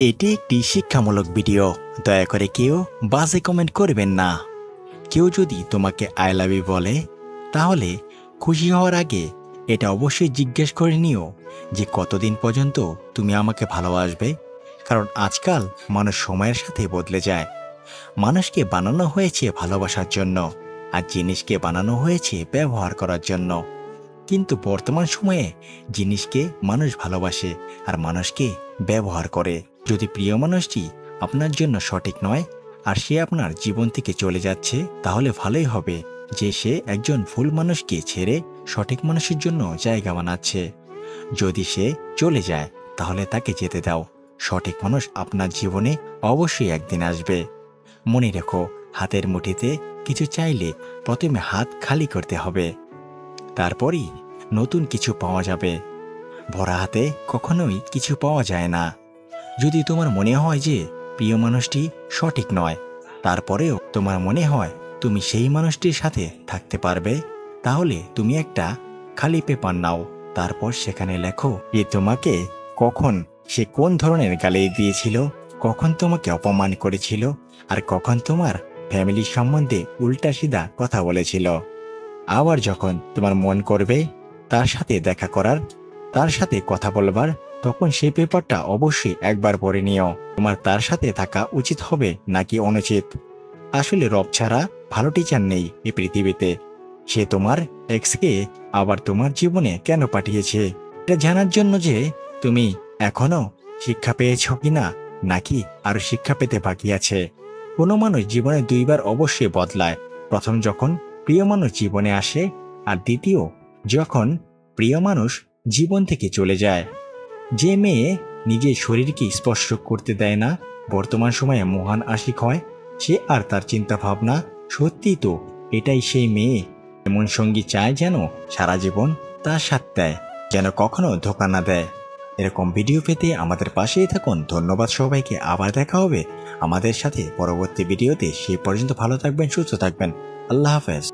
এটি একটি শিক্ষামূলক ভিডিও। দয়া করে কেউ বাজে কমেন্ট করবেন না। কেউ যদি তোমাকে আই লাভ ইউ বলে, তাহলে খুশি হওয়ার আগে এটা অবশ্যই জিজ্ঞেস করে নিও যে কতদিন পর্যন্ত তুমি আমাকে ভালোবাসবে। কারণ আজকাল মানুষ সময়ের সাথে বদলে যায়। মানুষকে বানানো হয়েছে ভালোবাসার জন্য, আর জিনিসকে বানানো হয়েছে ব্যবহার করার জন্য। কিন্তু বর্তমান সময়ে জিনিসকে মানুষ ভালোবাসে আর মানুষকে ব্যবহার করে। যদি প্রিয় মানুষটি আপনার জন্য সঠিক নয় আর সে আপনার জীবন থেকে চলে যাচ্ছে, তাহলে ভালোই হবে যে সে একজন ভুল মানুষকে ছেড়ে সঠিক মানুষের জন্য জায়গা বানাচ্ছে। যদি সে চলে যায় তাহলে তাকে যেতে দাও। সঠিক মানুষ আপনার জীবনে অবশ্যই একদিন আসবে। মনে রেখো, হাতের মুঠিতে কিছু চাইলে প্রথমে হাত খালি করতে হবে, তারপরই নতুন কিছু পাওয়া যাবে। ভরা হাতে কখনোই কিছু পাওয়া যায় না। যদি তোমার মনে হয় যে প্রিয় মানুষটি সঠিক নয়, তারপরেও তোমার মনে হয় তুমি সেই মানুষটির সাথে থাকতে পারবে, তাহলে তুমি একটা খালি পেপার নাও। তারপর সেখানে লেখো যে তোমাকে কখন সে কোন ধরনের গালি দিয়েছিল, কখন তোমাকে অপমান করেছিল, আর কখন তোমার ফ্যামিলির সম্বন্ধে উল্টা সিধা কথা বলেছিল। আবার যখন তোমার মন করবে তার সাথে দেখা করার, তার সাথে কথা বলবার, তখন সেই পেপারটা অবশ্যই একবার পড়ে নিও। তোমার তার সাথে থাকা উচিত হবে নাকি অনুচিত। আসলে রব ছাড়া ভালো টিচার নেই এই পৃথিবীতে। সে তোমার এক্সকে আবার তোমার জীবনে কেন পাঠিয়েছে, এটা জানার জন্য যে তুমি এখনো শিক্ষা পেয়েছ কিনা, নাকি আরো শিক্ষা পেতে বাকি আছে। কোনো মানুষ জীবনে দুইবার অবশ্যই বদলায়। প্রথম যখন প্রিয় মানুষ জীবনে আসে, আর দ্বিতীয় যখন প্রিয় মানুষ জীবন থেকে চলে যায়। যে মেয়ে নিজের শরীরকে স্পর্শ করতে দেয় না, বর্তমান সময়ে মহান আশিক হয়। সে আর তার চিন্তা ভাবনা, সত্যি তো এটাই সেই মেয়ে। এমন সঙ্গী চায় যেন সারা জীবন তার সাথ দেয়, যেন কখনো ধোঁকা না দেয়। এরকম ভিডিও পেতে আমাদের পাশেই থাকুন। ধন্যবাদ সবাইকে। আবার দেখা হবে আমাদের সাথে পরবর্তী ভিডিওতে। সেই পর্যন্ত ভালো থাকবেন, সুস্থ থাকবেন। আল্লাহ হাফেজ।